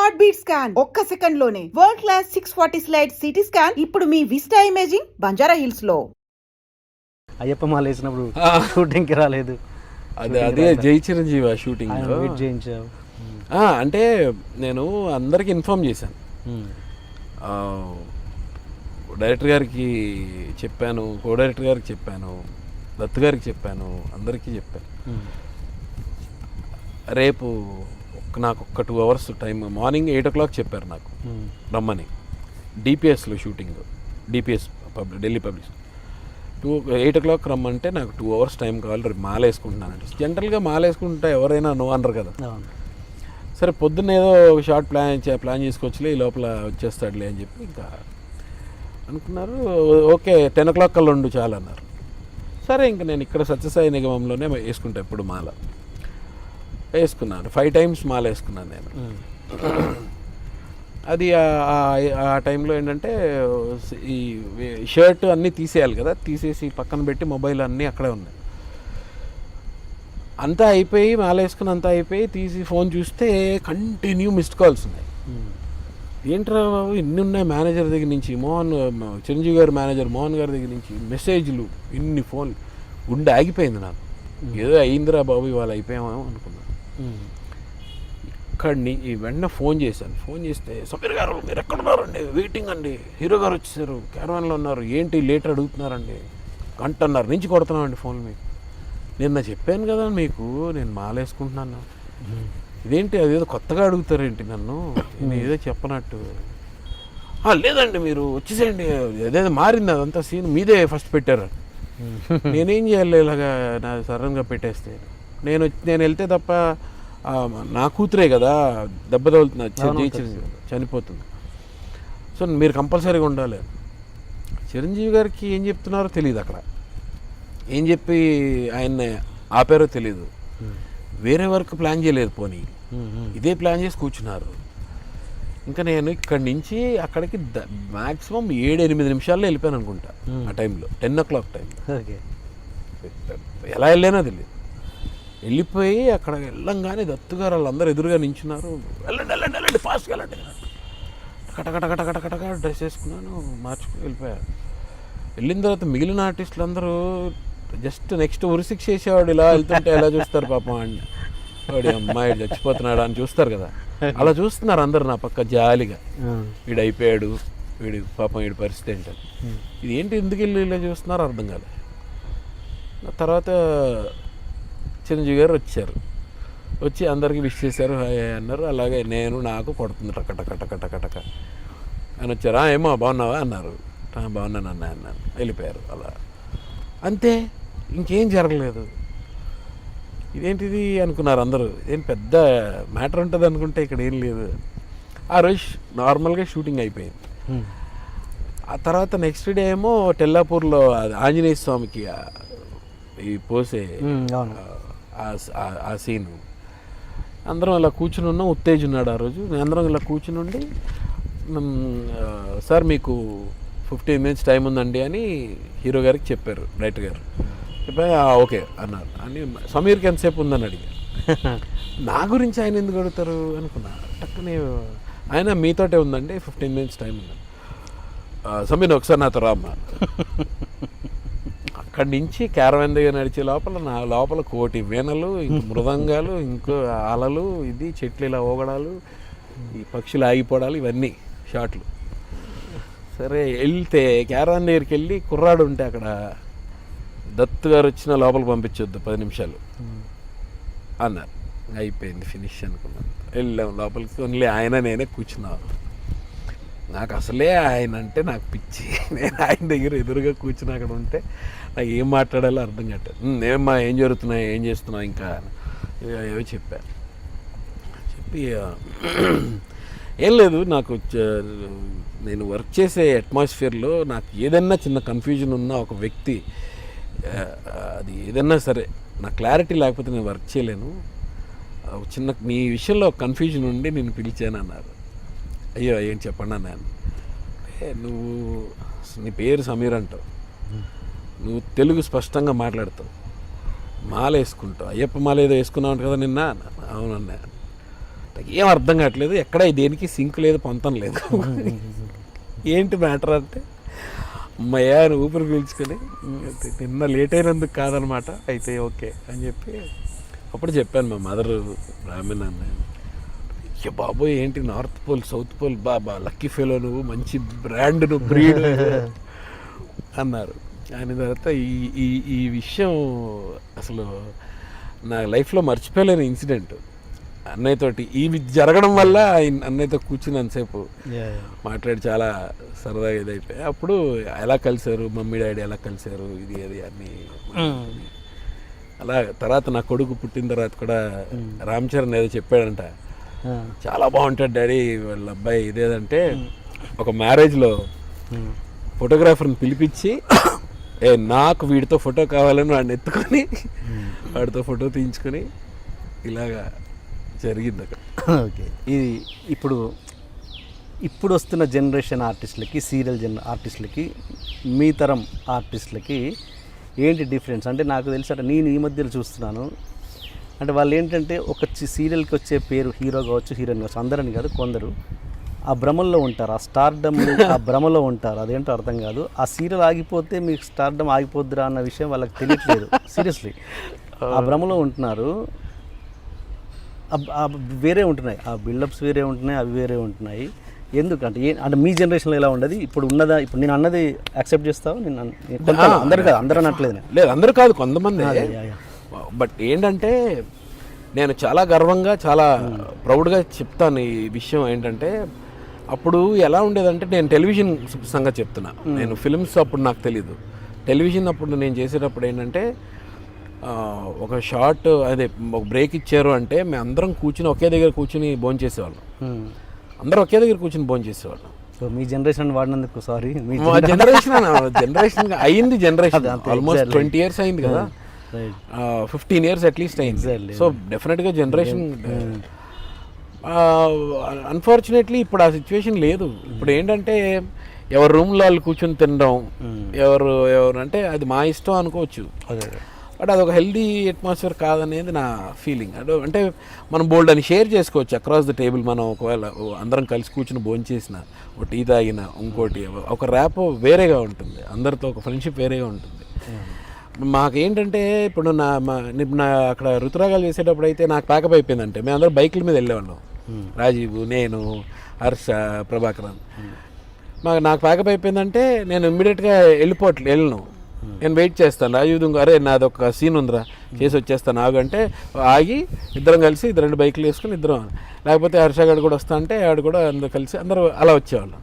Heart beat scan ఒక్క second లోనే world class 640 slide CT scan ఇప్పుడు మీ విస్టా ఇమేజింగ్ బంజారా హిల్స్ లో. అయ్యప్ప మాల వేసినప్పుడు షూటింగ్ కి రాలేదు. అదే జై చిరంజీవి షూటింగ్ చేయించావు. అంటే నేను అందరికి ఇన్ఫార్మ్ చేశాను, డైరెక్టర్ గారికి చెప్పాను, కో డైరెక్టర్ గారికి చెప్పాను, దత్ గారికి చెప్పాను, అందరికీ చెప్పాను. రేపు నాకు ఒక 2 hours టైం, మార్నింగ్ 8 o'clock చెప్పారు నాకు రమ్మని. డిపిఎస్లో shooting, DPS Delhi public. 8 o'clock రమ్మంటే నాకు 2 hours టైం కావాలి, రేపు మాల వేసుకుంటున్నానంటే. జనరల్గా మాల వేసుకుంటే ఎవరైనా నువ్వు అనరు కదా. సరే పొద్దున్న ఏదో ఒక షార్ట్ ప్లాన్ చేసుకోవచ్చులే, ఈ లోపల వచ్చేస్తాడులే అని చెప్పి ఇంకా అనుకున్నారు. ఓకే 10 o'clock కల్లా ఉండు చాలు అన్నారు. సరే ఇంకా నేను ఇక్కడ సత్యసాయి నిగమంలోనే వేసుకుంటా ఎప్పుడు మాల. వేసుకున్నాను 5 times మాల వేసుకున్నాను నేను. అది ఆ టైంలో ఏంటంటే ఈ షర్ట్ అన్నీ తీసేయాలి కదా, తీసేసి పక్కన పెట్టి మొబైల్ అన్నీ అక్కడే ఉన్నాయి. అంతా అయిపోయి మాల వేసుకుని అంతా అయిపోయి తీసి ఫోన్ చూస్తే కంటిన్యూ మిస్డ్ కాల్స్ ఉన్నాయి. ఏంట్రా బాబు ఇన్ని ఉన్నాయి, మేనేజర్ దగ్గర నుంచి చిరంజీవి గారు మేనేజర్ మోహన్ గారి దగ్గర నుంచి మెసేజ్లు, ఇన్ని ఫోన్లు. గుండె ఆగిపోయింది నాకు. ఏదో అయిందిరా బాబు ఇవాళ అయిపోయామేమో అనుకున్నాను. ఇక్కడిని వెంటనే ఫోన్ చేశాను. ఫోన్ చేస్తే సమీర్ గారు మీరు ఎక్కడున్నారండి, వెయిటింగ్ అండి, హీరో గారు వచ్చేసారు, క్యారవాన్లో ఉన్నారు, ఏంటి లేట్ అడుగుతున్నారండి, 1.5 నుంచి కొడుతున్నామండి ఫోన్. మీకు నిన్న చెప్పాను కదా మీకు నేను మాల వేసుకుంటున్నాను, ఇదేంటి అదేదో కొత్తగా అడుగుతారేంటి నన్ను, నేను ఏదో చెప్పనట్టు. లేదండి మీరు వచ్చేసేయండి, అదేదో మారింది అదంతా సీన్, మీదే ఫస్ట్ పెట్టారు. నేనేం చేయాలి ఇలాగా నా సడన్గా పెట్టేస్తే. నేను వెళ్తే తప్ప నా కూతురే కదా దెబ్బ తగులుతున్నా, చనిపోతుంది. సో మీరు కంపల్సరీగా ఉండాలి. చిరంజీవి గారికి ఏం చెప్తున్నారో తెలియదు, అక్కడ ఏం చెప్పి ఆయన్ని ఆపారో తెలీదు. వేరే వర్క్ ప్లాన్ చేయలేదు, పోనీ ఇదే ప్లాన్ చేసి కూర్చున్నారు. ఇంకా నేను ఇక్కడి నుంచి అక్కడికి మ్యాక్సిమం 7-8 నిమిషాల్లో వెళ్ళిపోయాను అనుకుంటా. ఆ టైంలో 10 o'clock టైం. ఎలా వెళ్ళానో తెలియదు. వెళ్ళిపోయి అక్కడ వెళ్ళంగానే దత్తుగారు వాళ్ళందరూ ఎదురుగా నించున్నారు. వెళ్ళండి వెళ్ళండి వెళ్ళండి ఫాస్ట్గా వెళ్ళండి. కటకటకటకటకటక డ్రెస్ వేసుకున్నాను, మార్చుకుని వెళ్ళిపోయారు. వెళ్ళిన తర్వాత మిగిలిన ఆర్టిస్టులు అందరూ జస్ట్ నెక్స్ట్ ఉరిశిక్ష చేసేవాడు ఇలా వెళ్తుంటే ఎలా చూస్తారు పాపం అండి, వాడి అమ్మాయి చచ్చిపోతున్నాడు అని చూస్తారు కదా, అలా చూస్తున్నారు అందరు నా పక్క జాలిగా. వీడు అయిపోయాడు, వీడి పాపం వీడి పరిస్థితి ఏంటని. ఇది ఏంటి ఎందుకు వెళ్ళి ఇలా చూస్తున్నారో అర్థం కాలేదు. తర్వాత చిరంజీవి గారు వచ్చారు, వచ్చి అందరికీ విష్ చేశారు, హాయ్ అన్నారు. అలాగే నాకు కొడుతుంది టకటకటకటకటక అని వచ్చారు. ఏమో బాగున్నావా అన్నారు. బాగున్నాను అన్నాను. వెళ్ళిపోయారు. అలా అంతే, ఇంకేం జరగలేదు. ఇదేంటిది అనుకున్నారు అందరూ, ఏం పెద్ద మ్యాటర్ ఉంటుంది అనుకుంటే ఇక్కడ ఏం లేదు. ఆ రోజు నార్మల్గా షూటింగ్ అయిపోయింది. ఆ తర్వాత నెక్స్ట్ డే ఏమో టెల్లాపూర్లో ఆంజనేయ స్వామికి ఈ పోసే ఆ సీను అందరం ఇలా కూర్చుని ఉన్నాం. ఉత్తేజ్ ఉన్నాడు ఆ రోజు. అందరం ఇలా కూర్చుని ఉండి, సార్ మీకు 15 minutes టైం ఉందండి అని హీరో గారికి చెప్పారు, డైరెక్టర్ గారు. చెప్పారు ఓకే అన్నారు. అని సమీర్కి ఎంతసేపు ఉందని అడిగారు. నా గురించి ఆయన ఎందుకు అడుగుతారు అనుకున్నా. టక్కునే ఆయన మీతోటే ఉందండి 15 minutes టైం ఉందండి. సమీర్ ఒకసారి నాతో రామ్మా. అక్కడి నుంచి క్యారవాన్ దగ్గర నడిచే లోపల నా లోపల 1,000,000 వీణలు, ఇంక మృదంగాలు, ఇంకో అలలు, ఇది చెట్లు ఇలా ఊగడాలు, ఈ పక్షులు ఆగిపోవడాలు, ఇవన్నీ షాట్లు. సరే వెళ్తే క్యారవాన్ దగ్గరికి వెళ్ళి కుర్రాడు ఉంటే అక్కడ దత్తు గారు వచ్చిన లోపల పంపించొద్దు 10 నిమిషాలు అన్నారు. అయిపోయింది ఫినిష్ అనుకున్నాను. వెళ్ళాం లోపలికి. ఓన్లీ ఆయన నేనే కూర్చున్నాను. నాకు అసలే ఆయన అంటే నాకు పిచ్చి. నేను ఆయన దగ్గర ఎదురుగా కూర్చుని అక్కడ ఉంటే నాకు ఏం మాట్లాడాలో అర్థం కావట్లేదు. ఏమ్మా ఏం జరుగుతున్నాయి, ఏం చేస్తున్నావు, ఇంకా ఏవో చెప్పాను. చెప్పి ఏం లేదు, నాకు నేను వర్క్ చేసే అట్మాస్ఫియర్లో నాకు ఏదైనా చిన్న కన్ఫ్యూజన్ ఉన్న ఒక వ్యక్తి, అది ఏదన్నా సరే నా క్లారిటీ లేకపోతే నేను వర్క్ చేయలేను. చిన్న నీ విషయంలో కన్ఫ్యూజన్ ఉండి నేను పిలిచాను అన్నారు. అయ్యో ఏం చెప్పండి అన్నాను. నువ్వు నీ పేరు సమీర్ అంటావు, నువ్వు తెలుగు స్పష్టంగా మాట్లాడతావు, మాల వేసుకుంటావు, అయ్యప్ప మాల ఏదో వేసుకున్నావు కదా నిన్న. అవునన్నా. ఏం అర్థం కావట్లేదు, ఎక్కడ దేనికి సింక్ లేదు, పొంతం లేదు. ఏంటి మ్యాటర్ అంటే అమ్మయ్యా అని ఊపిరి పీల్చుకొని నిన్న లేట్ అయినందుకు కాదనమాట, అయితే ఓకే అని చెప్పి అప్పుడు చెప్పాను. మా మదర్ బ్రాహ్మణ్ అన్న, అయ్యో బాబోయ్ ఏంటి నార్త్ పోల్ సౌత్ పోల్, బాబా లక్కీ ఫెలో నువ్వు, మంచి బ్రాండ్ నువ్వు, బ్రీడ్ అన్నారు. ఆయన తర్వాత ఈ విషయం అసలు నా లైఫ్లో మర్చిపోలేని ఇన్సిడెంట్. అన్నయ్యతోటి ఇవి జరగడం వల్ల అన్నయ్యతో కూర్చున్నంతసేపు మాట్లాడి చాలా సరదాగా ఇదైపోయాయి. అప్పుడు ఎలా కలిశారు, మమ్మీ డాడీ ఎలా కలిశారు, ఇది అది అన్నీ. అలా తర్వాత నా కొడుకు పుట్టిన తర్వాత కూడా రామ్ చరణ్ ఏదో చెప్పాడంట, చాలా బాగుంటాడు డాడీ వాళ్ళ అబ్బాయి ఇదేదంటే, ఒక మ్యారేజ్లో ఫోటోగ్రాఫర్ని పిలిపించి నాకు వీడితో ఫోటో కావాలని వాడిని ఎత్తుకొని వాడితో ఫోటో తీయించుకొని ఇలాగా జరిగింది అక్కడ. ఓకే, ఇది ఇప్పుడు వస్తున్న జనరేషన్ ఆర్టిస్టులకి, సీరియల్ ఆర్టిస్టులకి, మీ తరం ఆర్టిస్టులకి ఏంటి డిఫరెన్స్ అంటే నాకు తెలిసి అంటే నేను ఈ మధ్యలో చూస్తున్నాను అంటే వాళ్ళు ఏంటంటే ఒక సీరియల్కి వచ్చే పేరు హీరో కావచ్చు, హీరోయిన్ కావచ్చు, అందరని కాదు, కొందరు ఆ భ్రమల్లో ఉంటారు, ఆ స్టార్డమ్ ఆ భ్రమలో ఉంటారు. అదేంటో అర్థం కాదు. ఆ సీరియల్ ఆగిపోతే మీకు స్టార్డమ్ ఆగిపోద్దురా అన్న విషయం వాళ్ళకి తెలియట్లేదు. సీరియస్లీ ఆ భ్రమలో ఉంటున్నారు. వేరే ఉంటున్నాయి, ఆ బిల్డప్స్ వేరే ఉంటున్నాయి, అవి వేరే ఉంటున్నాయి. ఎందుకంటే అంటే మీ జనరేషన్లో ఎలా ఉండదు, ఇప్పుడు ఉన్నదా? ఇప్పుడు నేను అన్నది యాక్సెప్ట్ చేస్తావు? నేను అందరు కాదు, అందరూ అనట్లేదు. లేదు, అందరూ కాదు, కొంతమంది. బట్ ఏంటంటే నేను చాలా గర్వంగా, చాలా ప్రౌడ్గా చెప్తాను ఈ విషయం. ఏంటంటే అప్పుడు ఎలా ఉండేదంటే, నేను టెలివిజన్ సంగతి చెప్తున్నా, నేను ఫిల్మ్స్ అప్పుడు నాకు తెలీదు. టెలివిజన్ అప్పుడు నేను చేసేటప్పుడు ఏంటంటే ఒక షార్ట్ అదే ఒక బ్రేక్ ఇచ్చారు అంటే మేము అందరం కూర్చుని ఒకే దగ్గర కూర్చుని భోంచేసేవాళ్ళం. అందరూ ఒకే దగ్గర కూర్చుని భోంచేసేవాళ్ళం. సో మీ జనరేషన్ వాడినందుకు సారీ. మా జనరేషన్ అయింది, జనరేషన్ ఆల్మోస్ట్ 20 years అయింది కదా, 15 years అట్లీస్ట్ అయింది. సో డెఫినెట్గా జనరేషన్. అన్ఫార్చునేట్లీ ఇప్పుడు ఆ సిచ్యువేషన్ లేదు. ఇప్పుడు ఏంటంటే ఎవరు రూమ్లో వాళ్ళు కూర్చొని తినడం, ఎవరు అంటే అది మా ఇష్టం అనుకోవచ్చు, బట్ అదొక హెల్దీ అట్మాస్ఫియర్ కాదనేది నా ఫీలింగ్. అంటే మనం బోల్డ్ అని షేర్ చేసుకోవచ్చు అక్రాస్ ద టేబుల్. మనం ఒకవేళ అందరం కలిసి కూర్చుని భోంచేసిన, ఒక టీ తాగిన, ఇంకోటి ఒక ర్యాప్ వేరేగా ఉంటుంది, అందరితో ఒక ఫ్రెండ్షిప్ వేరేగా ఉంటుంది. మాకేంటంటే ఇప్పుడు నా అక్కడ ఋతురాగాలు చేసేటప్పుడు అయితే నాకు ప్యాకప్ అయిపోయిందంటే మేము అందరూ బైకుల మీద వెళ్ళేవాళ్ళం, రాజీవ్, నేను, హర్ష, ప్రభాకరన్. నాకు ప్యాకప్ అయిపోయిందంటే నేను ఇమ్మీడియట్గా వెళ్ళను, నేను వెయిట్ చేస్తాను. రాజీవ్ అరే నాది ఒక సీన్ ఉందిరా చేసి వచ్చేస్తాను ఆగు అంటే ఆగి ఇద్దరం కలిసి 2 బైకులు వేసుకుని ఇద్దరం, లేకపోతే హర్ష గారు కూడా వస్తా అంటే ఆడు కూడా అందరూ కలిసి అందరూ అలా వచ్చేవాళ్ళం.